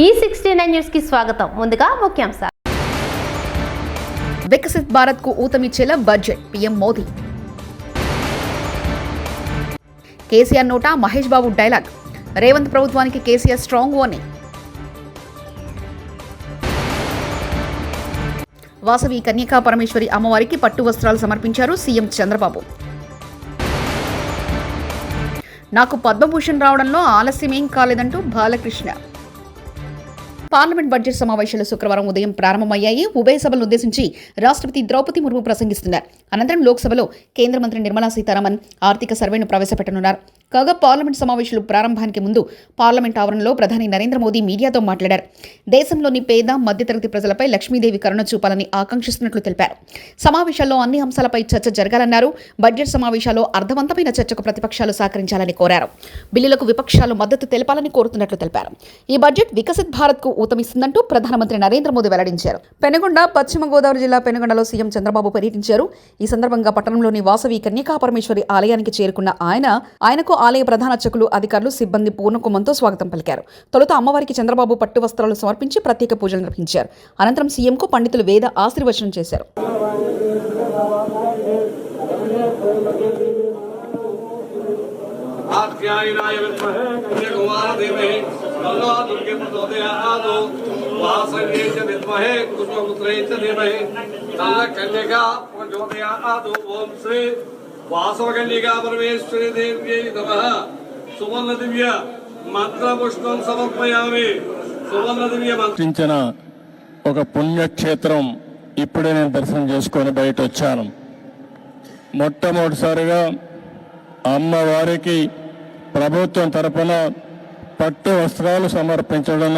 E69 news కి స్వాగతం. ముందుగా ముఖ్యాంశాలు. వికసిత్ భారత్ కు ఊతమిచ్చేలా బడ్జెట్ పీఎం మోదీ. కేసీఆర్ నోటా మహేష్ బాబు డైలాగ్. రేవంత్ ప్రభుత్వానికి కేసీఆర్ స్ట్రాంగ్ వార్నింగ్. వాసవి కన్యకా పరమేశ్వరి అమ్మవారికి పట్టు వస్త్రాలు సమర్పించారు సీఎం చంద్రబాబు. నాకు పద్మభూషణ్ రావడంలో ఆలస్యమేం కాలేదంటూ బాలకృష్ణ. పార్లమెంట్ బడ్జెట్ సమావేశాలు శుక్రవారం ఉదయం ప్రారంభమయ్యాయి. ఉభయ సభలను ఉద్దేశించి రాష్ట్రపతి ద్రౌపది ముర్ము ప్రసంగిస్తున్నారు. అనంతరం లోక్సభలో కేంద్ర మంత్రి నిర్మలా సీతారామన్ ఆర్థిక సర్వేను ప్రవేశపెట్టనున్నారు. కాగా పార్లమెంట్ సమావేశాలు ప్రారంభానికి ముందు పార్లమెంట్ ఆవరణలో ప్రధాని నరేంద్ర మోదీ మీడియాతో మాట్లాడారు. దేశంలోని పేద మధ్యతరగతి ప్రజలపై లక్ష్మీదేవి కరుణ చూపాలని ఆకాంక్షిస్తున్నట్లు తెలిపారు. సమావేశాల్లో అన్ని అంశాలపై చర్చ జరగాలన్నారు. బడ్జెట్ సమావేశాల్లో అర్థవంతమైన చర్చకు ప్రతిపక్షాలు సహకరించాలని కోరారు. బిల్లులకు విపక్షాలు మద్దతు తెలపాలని కోరుతున్నట్లు తెలిపారు. ఈ బడ్జెట్ వికసిత్ భారత్ కు ఊతమిస్తుందంటూ ప్రధానమంత్రి నరేంద్ర మోదీ వెల్లడించారు. పెనుగొండ పశ్చిమ గోదావరి జిల్లా పెనుగొండలో సీఎం చంద్రబాబు పర్యటించారు. ఈ సందర్భంగా పట్టణంలోని వాసవి కన్యకా పరమేశ్వరి ఆలయానికి చేరుకున్న ఆయనకు ఆలయ ప్రధాన అర్చకులు, అధికారులు, సిబ్బంది పూర్ణకుంభంతో స్వాగతం పలికారు. తొలుత అమ్మవారికి చంద్రబాబు పట్టు వస్త్రాలు సమర్పించి ప్రత్యేక పూజలు నిర్వహించారు. అనంతరం సీఎంకు పండితులు వేద ఆశీర్వచనం చేశారు. వాసవకన్యకా పరమేశ్వరి దేవ్యై నమః. సువర్ణ దివ్య మంత్రపుష్పం సమర్పయామి. సువర్ణ దివ్య మంత్రించిన ఒక పుణ్యక్షేత్రం ఇప్పుడే నేను దర్శనం చేసుకొని బయట వచ్చాను. మొట్టమొదటిసారిగా అమ్మవారికి ప్రభుత్వం తరపున పట్టు వస్త్రాలు సమర్పించడం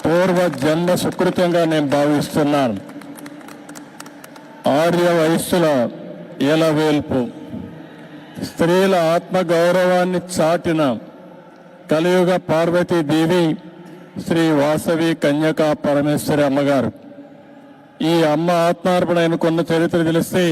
పూర్వ జన్మ సుకృతంగా నేను భావిస్తున్నాను. ఆర్య వయస్సుల ఎలవేల్పు, స్త్రీల ఆత్మగౌరవాన్ని చాటిన కలియుగ పార్వతీదేవి శ్రీ వాసవి కన్యకా పరమేశ్వరి అమ్మగారు. ఈ అమ్మ ఆత్మార్పణ అనుకున్న చరిత్ర తెలిస్తే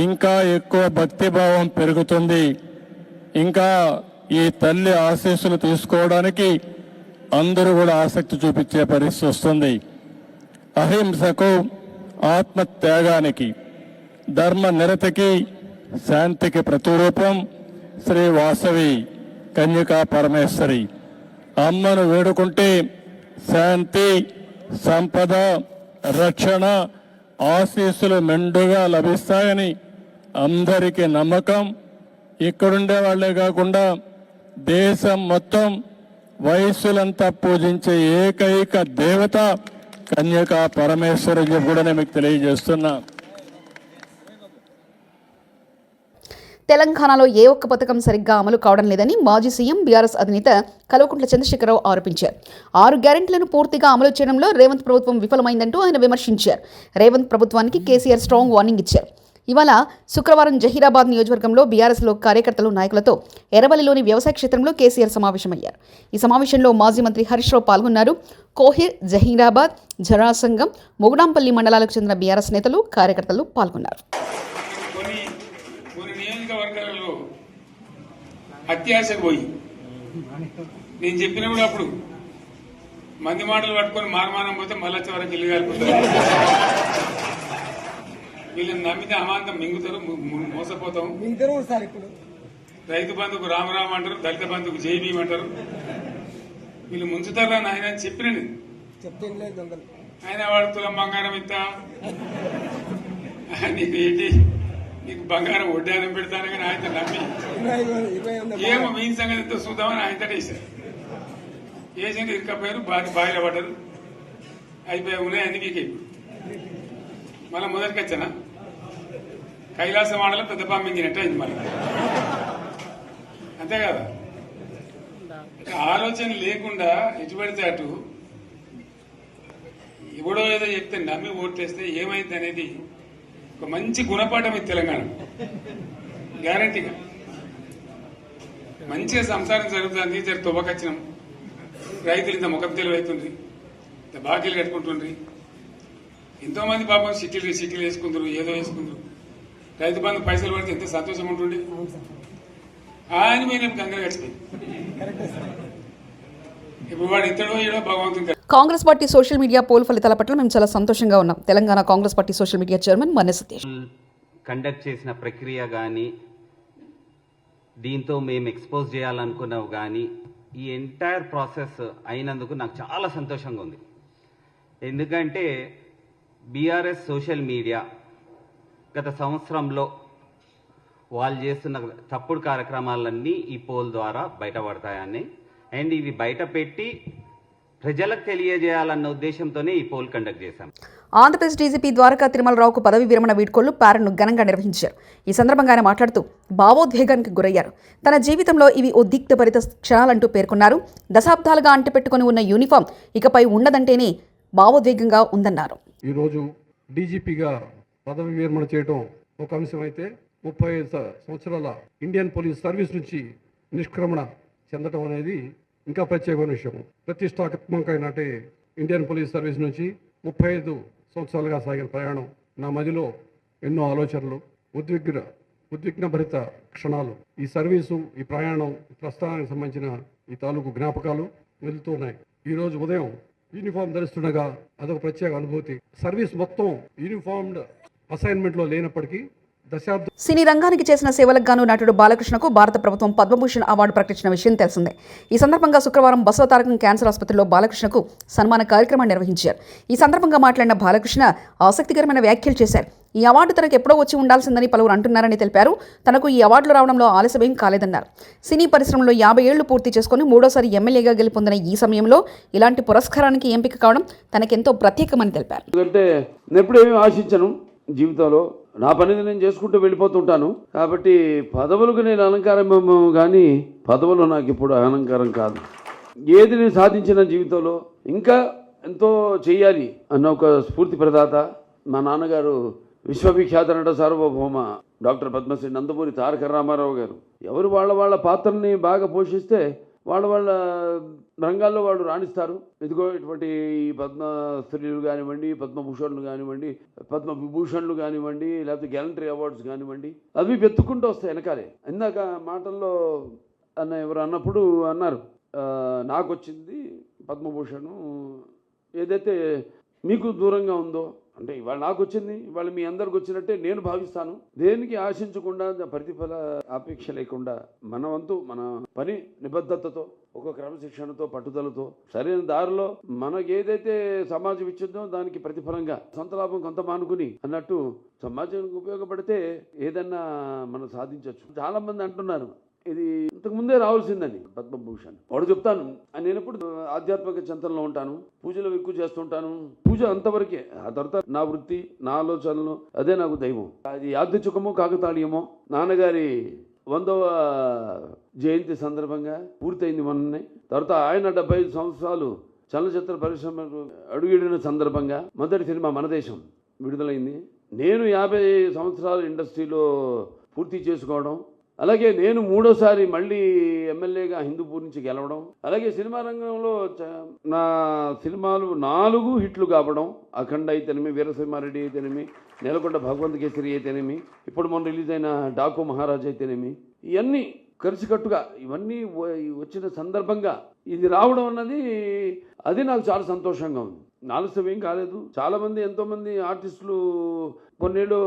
ఇంకా ఎక్కువ భక్తిభావం పెరుగుతుంది. ఇంకా ఈ తల్లి ఆశీస్సులు తీసుకోవడానికి అందరూ కూడా ఆసక్తి చూపించే పరిస్థితి వస్తుంది. అహింసకు, ఆత్మత్యాగానికి, ధర్మ నిరతికి, శాంతికి ప్రతిరూపం శ్రీ వాసవి కన్యకా పరమేశ్వరి. అమ్మను వేడుకుంటే శాంతి, సంపద, రక్షణ, ఆశీస్సులు మెండుగా లభిస్తాయని అందరికీ నమ్మకం. ఇక్కడుండే వాళ్లే కాకుండా దేశం మొత్తం వయస్సులంతా పూజించే ఏకైక దేవత కన్యకా పరమేశ్వరి కూడా నేను మీకు తెలియజేస్తున్నా. తెలంగాణలో ఏ ఒక్క పథకం సరిగ్గా అమలు కావడం లేదని మాజీ సీఎం బీఆర్ఎస్ అధినేత కల్వకుంట్ల చంద్రశేఖరరావు ఆరోపించారు. 6 గ్యారెంటీలను పూర్తిగా అమలు చేయడంలో రేవంత్ ప్రభుత్వం విఫలమైందంటూ ఆయన విమర్శించారు. రేవంత్ ప్రభుత్వానికి కేసీఆర్ స్ట్రాంగ్ వార్నింగ్ ఇచ్చారు. ఇవాళ శుక్రవారం జహీరాబాద్ నియోజకవర్గంలో బీఆర్ఎస్లో కార్యకర్తలు, నాయకులతో ఎర్రవల్లిలోని వ్యవసాయ క్షేత్రంలో కేసీఆర్ సమావేశమయ్యారు. ఈ సమావేశంలో మాజీ మంత్రి హరీష్ రావు పాల్గొన్నారు. కోహిర్, జహీరాబాద్, జరాసంగం, మొగుడాంపల్లి మండలాలకు చెందిన బీఆర్ఎస్ నేతలు, కార్యకర్తలు పాల్గొన్నారు. అత్యాశకు పోయి నేను చెప్పినప్పుడు అప్పుడు మంది మాటలు పట్టుకొని మారమానం పోతే మళ్ళీ చివరికి ఇల్లు కాలిపోతారు. వీళ్ళని నమ్మితే అమాంతం మింగుతారు, మోసపోతాం. రైతు బంధుకు రామరామ్ అంటారు, దళిత బంధుకు జైబీం అంటారు. వీళ్ళు ముంచుతారా ఆయన చెప్పిన ఆయన వాడు తులం బంగారం ఇస్తా, నీకు ఏంటి, నీకు బంగారం వడ్డానం పెడతాను కానీ ఆయన నమ్మి ఏమో మీ సంగతి ఎంతో చూద్దామని ఆయన వేశారు. వేసింది ఇరుకపోయారు, బావిలో పడ్డారు, అయిపోయి ఉన్నాయి అన్ని మీకు. మళ్ళీ మొదటికి వచ్చానా కైలాస మాటలో పెద్ద పంపించినట్టు అయింది. మళ్ళీ అంతే కదా, ఆలోచన లేకుండా ఎటు పడితే అటు ఎవడో ఏదో చెప్తే నమ్మి ఓట్లేస్తే ఏమైంది అనేది ఒక మంచి గుణపాఠం ఇది తెలంగాణ. గ్యారంటీగా మంచిగా సంసారం జరుగుతుంది. జర తువ్వకొచ్చినాం, రైతులు ఇంత ముఖం తెలివైతుండ్రి, ఇంత బాకీలు కట్టుకుంటుండ్రి. ఎంతోమంది పాపం సిటీలు వేసుకుందరు, ఏదో వేసుకుందరు. రైతు బంధు పైసలు పడితే ఎంత సంతోషం ఉంటుండే. ఆయన మీరు కంగారు గడిచిపోయింది. ఇప్పుడు వాడు ఇతడో ఏడో భగవంతుడు. Congress party social media poll ఫలితాల పట్ల మేము చాలా సంతోషంగా ఉన్నాం. Telangana Congress party social media chairman Manne Satish conduct చేసిన ప్రక్రియ కానీ, దీంతో మేము ఎక్స్పోజ్ చేయాలనుకున్నవి కానీ, ఈ ఎంటైర్ ప్రాసెస్ అయినందుకు నాకు చాలా సంతోషంగా ఉంది. ఎందుకంటే బీఆర్ఎస్ సోషల్ మీడియా గత సంవత్సరంలో వాళ్ళు చేస్తున్న తప్పుడు కార్యక్రమాలన్నీ ఈ పోల్ ద్వారా బయటపడతాయని, అండ్ ఇవి బయట పెట్టి ప్రజలకు తెలియజేయాలన్న ఉద్దేశంతోనే ఈ పోల్ కండక్ట్ చేశాం. ఆంధ్రప్రదేశ్ డీజీపీ ద్వారకా తిరుమలరావుకు పదవి విరమణ వీడ్కోళ్లు ప్యారెడ్ను ఘనంగా నిర్వహించారు. ఈ సందర్భంగా ఆయన మాట్లాడుతూ భావోద్వేగానికి గురయ్యారు. తన జీవితంలో ఇవి ఉద్రిక్తభరిత క్షణాలంటూ పేర్కొన్నారు. దశాబ్దాలుగా అంటిపెట్టుకుని ఉన్న యూనిఫామ్ ఇకపై ఉండదంటేనే భావోద్వేగంగా ఉందన్నారు. ఈరోజు డీజీపీగా పదవి విరమణ చేయడం ఒక అంశమైతే 35 సంవత్సరాల ఇండియన్ పోలీస్ సర్వీస్ నుంచి నిష్క్రమణ చెందడం అనేది ఇంకా ప్రత్యేకమైన విషయం. ప్రతిష్టాత్మకమైన ఇండియన్ పోలీస్ సర్వీస్ నుంచి 35 సంవత్సరాలుగా సాగిన ప్రయాణం నా మదిలో ఎన్నో ఆలోచనలు, ఉద్విగ్నభరిత క్షణాలు, ఈ సర్వీసు, ఈ ప్రయాణం, ప్రస్థానానికి సంబంధించిన ఈ తాలూకు జ్ఞాపకాలు వెళ్తున్నాయి. ఈరోజు ఉదయం యూనిఫామ్ ధరిస్తుండగా అదొక ప్రత్యేక అనుభూతి. సర్వీస్ మొత్తం యూనిఫామ్డ్ అసైన్మెంట్లో లేనప్పటికీ సినీ రంగానికి చేసిన సేవలకు గాను నటుడు బాలకృష్ణకు భారత ప్రభుత్వం పద్మభూషణ్ అవార్డు ప్రకటించిన విషయం తెలిసిందే. ఈ సందర్భంగా శుక్రవారం బసవతారకం క్యాన్సర్ ఆసుపత్రిలో బాలకృష్ణకు సన్మాన కార్యక్రమాన్ని నిర్వహించారు. ఈ సందర్భంగా మాట్లాడిన బాలకృష్ణ ఆసక్తికరమైన వ్యాఖ్యలు చేశారు. ఈ అవార్డు తనకు ఎప్పుడో వచ్చి ఉండాల్సిందని పలువురు అంటున్నారని తెలిపారు. తనకు ఈ అవార్డులు రావడంలో ఆలస్యమేం కాలేదన్నారు. సినీ పరిశ్రమలో 50 ఏళ్లు పూర్తి చేసుకుని మూడోసారి ఎమ్మెల్యేగా గెలుపొందిన ఈ సమయంలో ఇలాంటి పురస్కారానికి ఎంపిక కావడం తనకెంతో ప్రత్యేకమని తెలిపారు. ఎప్పుడేమీ ఆశించను జీవితంలో, నా పనిని నేను చేసుకుంటూ వెళ్ళిపోతుంటాను. కాబట్టి పదవులకు నేను అలంకారం కానీ పదవులు నాకు ఇప్పుడు అలంకారం కాదు. ఏది నేను సాధించిన జీవితంలో ఇంకా ఎంతో చేయాలి అన్న ఒక స్ఫూర్తి ప్రదాత మా నాన్నగారు, విశ్వవిఖ్యాత నట సార్వభౌమ డాక్టర్ పద్మశ్రీ నందమూరి తారక రామారావు గారు. ఎవరు వాళ్ళ పాత్రని బాగా పోషిస్తే వాళ్ళ రంగాల్లో వాళ్ళు రాణిస్తారు. ఇదిగో ఇటువంటి పద్మశ్రీలు కానివ్వండి, పద్మభూషణ్లు కానివ్వండి, పద్మవిభూషణ్లు కానివ్వండి, లేకపోతే గ్యాలంటరీ అవార్డ్స్ కానివ్వండి, అవి వెతుక్కుంటూ వస్తాయి వెనకాలే. ఇందాక మాటల్లో ఎవరు అన్నప్పుడు అన్నారు, నాకు వచ్చింది పద్మభూషణ్, ఏదైతే మీకు దూరంగా ఉందో అంటే ఇవాళ నాకు వచ్చింది, ఇవాళ మీ అందరికి వచ్చినట్టే నేను భావిస్తాను. దేనికి ఆశించకుండా, ప్రతిఫల అపేక్ష లేకుండా మన వంతు మన పని నిబద్ధతతో, ఒక క్రమశిక్షణతో, పట్టుదలతో, సరైన దారిలో మనకి ఏదైతే సమాజం ఇచ్చిందో దానికి ప్రతిఫలంగా సొంత లాభం కొంత మానుకుని అన్నట్టు సమాజానికి ఉపయోగపడితే ఏదన్నా మనం సాధించవచ్చు. చాలా మంది అంటున్నారు ఇది ఇంతకు ముందే రావాల్సిందని పద్మభూషణ్. వాడు చెప్తాను, నేను ఎప్పుడు ఆధ్యాత్మిక చింతనలో ఉంటాను, పూజలు ఎక్కువ చేస్తుంటాను. పూజ అంతవరకే, ఆ తర్వాత నా వృత్తి, నా ఆలోచనలు, అదే నాకు దైవం. అది యాదృచ్ఛికమో కాకతాళీయమో నాన్నగారి 100వ జయంతి సందర్భంగా పూర్తయింది మొన్ననే. తర్వాత ఆయన 75 సంవత్సరాలు చలనచిత్ర పరిశ్రమకు అడుగిడిన సందర్భంగా మొదటి సినిమా మనదేశం విడుదలైంది. నేను 50 సంవత్సరాలు ఇండస్ట్రీలో పూర్తి చేసుకోవడం, అలాగే నేను 3వసారి మళ్ళీ ఎమ్మెల్యేగా హిందూపూర్ నుంచి గెలవడం, అలాగే సినిమా రంగంలో నా సినిమాలు 4 హిట్లు కావడం, అఖండ అయితేనేమి, వీరసింహారెడ్డి అయితేనేమి, నేలకొండ భగవంత్ కేసరి అయితేనేమి, ఇప్పుడు మొన్న రిలీజ్ అయిన డాకు మహారాజ్ అయితేనేమి, ఇవన్నీ కలిసికట్టుగా ఇవన్నీ వచ్చిన సందర్భంగా ఇది రావడం అన్నది అది నాకు చాలా సంతోషంగా ఉంది. ఆలస్యం ఏం కాలేదు. చాలామంది ఎంతోమంది ఆర్టిస్టులు కొన్నేళ్ళు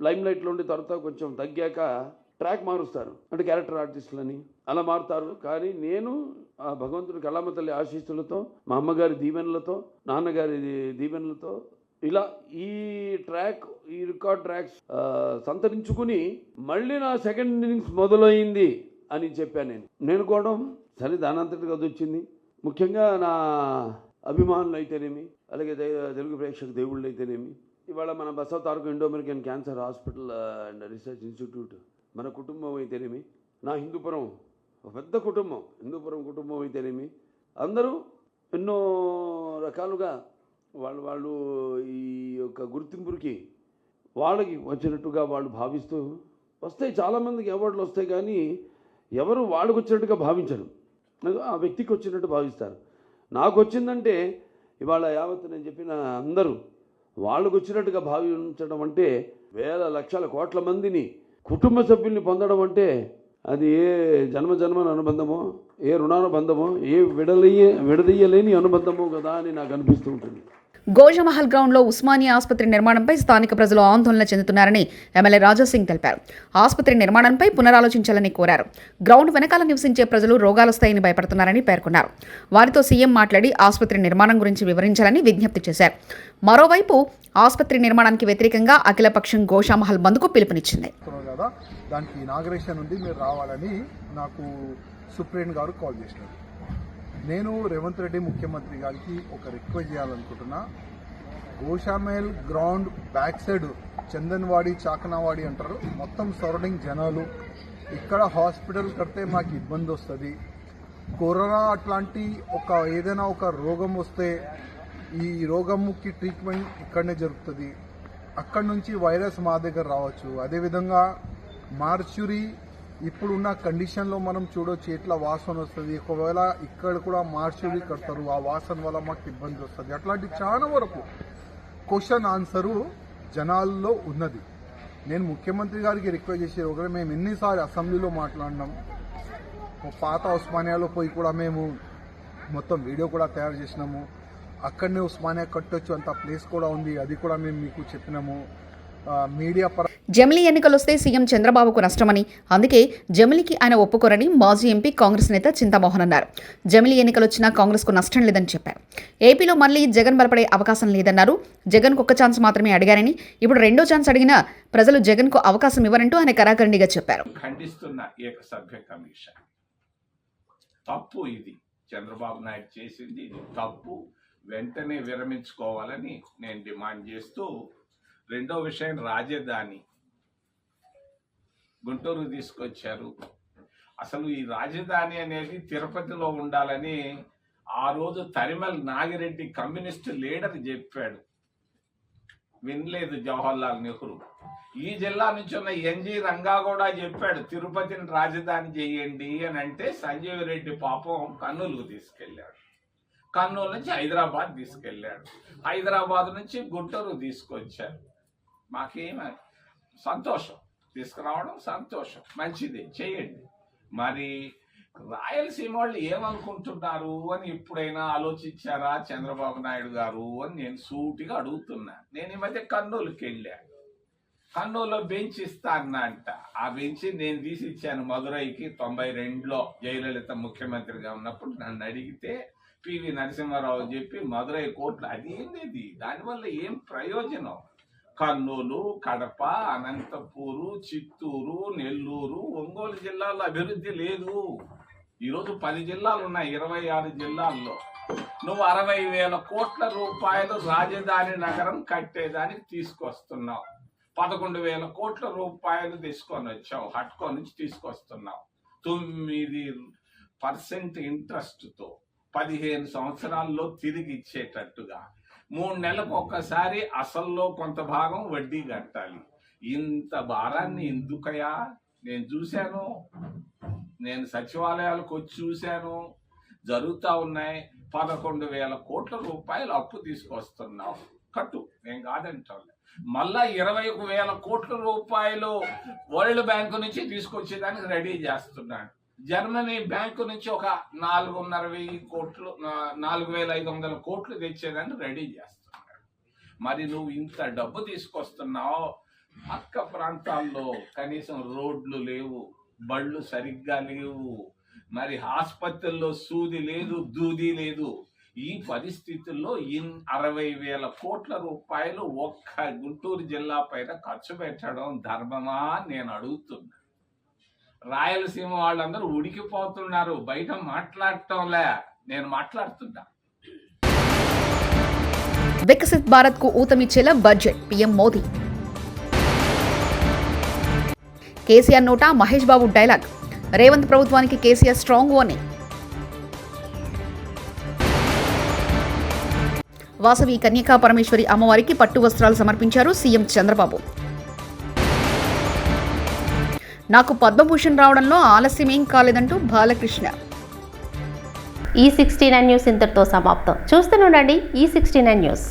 లైమ్ లైట్లో ఉండి తర్వాత కొంచెం తగ్గాక ట్రాక్ మారుస్తారు, అంటే క్యారెక్టర్ ఆర్టిస్టులని అలా మారుతారు. కానీ నేను ఆ భగవంతుడి కళామ తల్లి ఆశీస్సులతో, మా అమ్మగారి దీవెనలతో, నాన్నగారి దీవెనలతో ఇలా ఈ రికార్డ్ ట్రాక్స్ సంతరించుకుని మళ్ళీ నా సెకండ్ ఇన్నింగ్స్ మొదలైంది అని చెప్పాను. నేను కూడా సరే దానంతటికి అది వచ్చింది. ముఖ్యంగా నా అభిమానులు అయితేనేమి, అలాగే తెలుగు ప్రేక్షక దేవుళ్ళు అయితేనేమి, ఇవాళ మన Basavatarakam Indo American cancer hospital and research institute, మన కుటుంబం అయితేనేమి, నా హిందూపురం ఒక పెద్ద కుటుంబం, హిందూపురం కుటుంబం అయితేనేమి, అందరూ ఎన్నో రకాలుగా వాళ్ళు ఈ యొక్క గుర్తింపుకి వాళ్ళకి వచ్చినట్టుగా వాళ్ళు భావిస్తూ వస్తాయి. చాలామందికి అవార్డులు వస్తాయి, కానీ ఎవరు వాళ్ళకు వచ్చినట్టుగా భావించరు, ఆ వ్యక్తికి వచ్చినట్టు భావిస్తారు. నాకు వచ్చిందంటే ఇవాళ యావత్ నేను చెప్పిన అందరూ వాళ్ళకు వచ్చినట్టుగా భావించడం అంటే, వేల లక్షల కోట్ల మందిని కుటుంబ సభ్యుల్ని పొందడం అంటే అది ఏ జన్మజన్మల అనుబంధమో ఏ రుణానుబంధమో ఏ విడదీయలేని అనుబంధమో కదా అని నాకు అనిపిస్తూ ఉంటుంది. గోషామహల్ గ్రౌండ్లో ఉస్మానియా ఆసుపత్రి నిర్మాణంపై స్థానిక ప్రజలు ఆందోళన చెందుతున్నారని ఎమ్మెల్యే రాజాసింగ్ తెలిపారు. ఆసుపత్రి నిర్మాణంపై పునరాలోచించాలని కోరారు. గ్రౌండ్ వెనకాల నివసించే ప్రజలు రోగాలొస్తాయని భయపడుతున్నారని పేర్కొన్నారు. వారితో సీఎం మాట్లాడి ఆసుపత్రి నిర్మాణం గురించి వివరించాలని విజ్ఞప్తి చేశారు. మరోవైపు ఆసుపత్రి నిర్మాణానికి వ్యతిరేకంగా అఖిలపక్షం గోషామహల్ బంద్కు పిలుపునిచ్చింది. దానికి ఇనాగ్రేషన్ ఉంది, మీరు రావాలని నాకు సుప్రీం గారు కాల్ చేసినారు. నేను రేవంత్ రెడ్డి ముఖ్యమంత్రి గారికి ఒక రిక్వెస్ట్ చేయాలనుకుంటున్నా. Goshamahal ground back side Chandanwadi చాకనావాడి అంటారు, మొత్తం సరౌండింగ్ జనాలు. ఇక్కడ హాస్పిటల్ కడితే మాకు ఇబ్బంది వస్తుంది. కరోనా అట్లాంటి ఏదైనా ఒక రోగం వస్తే ఈ రోగముకి ట్రీట్మెంట్ ఇక్కడనే జరుగుతుంది. అక్కడి నుంచి వైరస్ మా దగ్గర రావచ్చు. అదేవిధంగా మార్చురీ ఇప్పుడున్న కండిషన్లో మనం చూడొచ్చు ఎట్లా వాసన వస్తుంది. ఒకవేళ ఇక్కడ కూడా మార్చురీ కడతారు, ఆ వాసన వల్ల మాకు ఇబ్బంది వస్తుంది. అట్లాంటి చాలా వరకు క్వశ్చన్ ఆన్సరు జనాల్లో ఉన్నది. నేను ముఖ్యమంత్రి గారికి రిక్వెస్ట్ చేసే ఒకవేళ మేము ఎన్నిసార్లు అసెంబ్లీలో మాట్లాడినాం. పాత ఉస్మానియాలో పోయి కూడా మేము మొత్తం వీడియో కూడా తయారు చేసినాము. అక్కడనే ఉస్మానియా కట్టొచ్చు అంత ప్లేస్ కూడా ఉంది, అది కూడా మేము మీకు చెప్పినాము. మీడియా జమిలీ ఎన్నికలొస్తే సీఎం చంద్రబాబుకు నష్టమని, అందుకే జమిలీకి ఆయన ఒప్పుకోరని మాజీ ఎంపీ కాంగ్రెస్ నేత చింతామోహన్ అన్నారు. జమిలీ ఎన్నికలొచ్చినా కాంగ్రెస్కు నష్టం లేదని చెప్పారు. ఏపీలో మళ్లీ జగన్ బలపడే అవకాశం లేదన్నారు. జగన్కు ఒక్క ఛాన్స్ మాత్రమే అడిగారని, ఇప్పుడు రెండో ఛాన్స్ అడిగినా ప్రజలు జగన్కు అవకాశం ఇవ్వరంటూ ఆయన కరాఖండిగా చెప్పారు. ఖండిస్తున్న ఏకసభ్య కమిషన్ తప్పు, ఇది చంద్రబాబు నాయుడు చేసింది, ఇది తప్పు, వెంటనే విరమించుకోవాలని నేను డిమాండ్ చేస్తూ, రెండో విషయం రాజధాని గుంటూరు తీసుకొచ్చారు. అసలు ఈ రాజధాని అనేది తిరుపతిలో ఉండాలని ఆ రోజు తరిమల్ నాగిరెడ్డి కమ్యూనిస్టు లీడర్ చెప్పాడు. వినలేదు జవహర్లాల్ నెహ్రూ. ఈ జిల్లా నుంచి ఉన్న ఎన్జి రంగా కూడా చెప్పాడు తిరుపతిని రాజధాని చేయండి అని. అంటే సంజీవ్ రెడ్డి పాపం కర్నూలుకు తీసుకెళ్ళాడు, కర్నూలు నుంచి హైదరాబాద్ తీసుకెళ్ళాడు, హైదరాబాద్ నుంచి గుంటూరు తీసుకొచ్చారు. మాకేమ సంతోషం, తీసుకురావడం సంతోషం, మంచిదే, చేయండి. మరి రాయలసీమ వాళ్ళు ఏమనుకుంటున్నారు అని ఎప్పుడైనా ఆలోచించారా చంద్రబాబు నాయుడు గారు అని నేను సూటిగా అడుగుతున్నా. నేను ఈ మధ్య కర్నూలుకి వెళ్ళాను. కర్నూలులో బెంచ్ ఇస్తా అన్నా అంట. ఆ బెంచ్ నేను తీసి ఇచ్చాను మదురైకి 92లో జయలలిత ముఖ్యమంత్రిగా ఉన్నప్పుడు. నన్ను అడిగితే పివి నరసింహారావు చెప్పి మదురై కోర్టులో అదేంది, దానివల్ల ఏం ప్రయోజనం? కర్నూలు, కడప, అనంతపూరు, చిత్తూరు, నెల్లూరు, ఒంగోలు జిల్లాల్లో అభివృద్ధి లేదు. ఈరోజు 10 జిల్లాలు ఉన్నాయి, 26 జిల్లాల్లో. నువ్వు 60,000 కోట్ల రూపాయలు రాజధాని నగరం కట్టేదానికి తీసుకొస్తున్నావు. 11,000 కోట్ల రూపాయలు తీసుకొని వచ్చావు, హట్కో నుంచి తీసుకొస్తున్నావు. 9% ఇంట్రెస్ట్తో 15 సంవత్సరాల్లో తిరిగి ఇచ్చేటట్టుగా 3 నెలలకు ఒక్కసారి అసల్లో కొంత భాగం వడ్డీ కట్టాలి. ఇంత భారాన్ని ఎందుకయా? నేను చూశాను, నేను సచివాలయాలకు వచ్చి చూశాను, జరుగుతూ ఉన్నాయి. 11,000 కోట్ల రూపాయలు అప్పు తీసుకొస్తున్నావు, కట్టు, నేను కాదంటాను. మళ్ళా 21,000 కోట్ల రూపాయలు వరల్డ్ బ్యాంకు నుంచి తీసుకొచ్చేదానికి రెడీ చేస్తున్నాడు. జర్మనీ బ్యాంకు నుంచి ఒక 4,500 కోట్లు, 4,500 కోట్లు తెచ్చేదాన్ని రెడీ చేస్తున్నాడు. మరి నువ్వు ఇంత డబ్బు తీసుకొస్తున్నావు, పక్క ప్రాంతాల్లో కనీసం రోడ్లు లేవు, బళ్ళు సరిగ్గా లేవు, మరి ఆసుపత్రుల్లో సూది లేదు, దూది లేదు. ఈ పరిస్థితుల్లో 60,000 కోట్ల రూపాయలు ఒక్క గుంటూరు జిల్లా పైన ఖర్చు పెట్టడం ధర్మమా నేను అడుగుతున్నా. రాయలసీమ వాళ్ళందరూ ఉడికిపోతున్నారు, బయట మాట్లాడటంలే, నేను మాట్లాడుతున్నా. వికసిత్ భారత్ కు ఊతమిచ్చేలా బడ్జెట్ పీఎం మోదీ. కేసీఆర్ నోటా మహేష్ బాబు డైలాగ్. రేవంత్ ప్రభుత్వానికి కేసీఆర్ స్ట్రాంగ్ వార్నింగ్. వాసవి కన్యకా పరమేశ్వరి అమ్మవారికి పట్టు వస్త్రాలు సమర్పించారు సీఎం చంద్రబాబు. నాకు పద్మభూషణ్ రావడంలో ఆలస్యమేం కాలేదంటూ బాలకృష్ణ. ఈ 69 న్యూస్ ఇంతటితో సమాప్తం. చూస్తూనే ఉండండి ఈ 69 న్యూస్.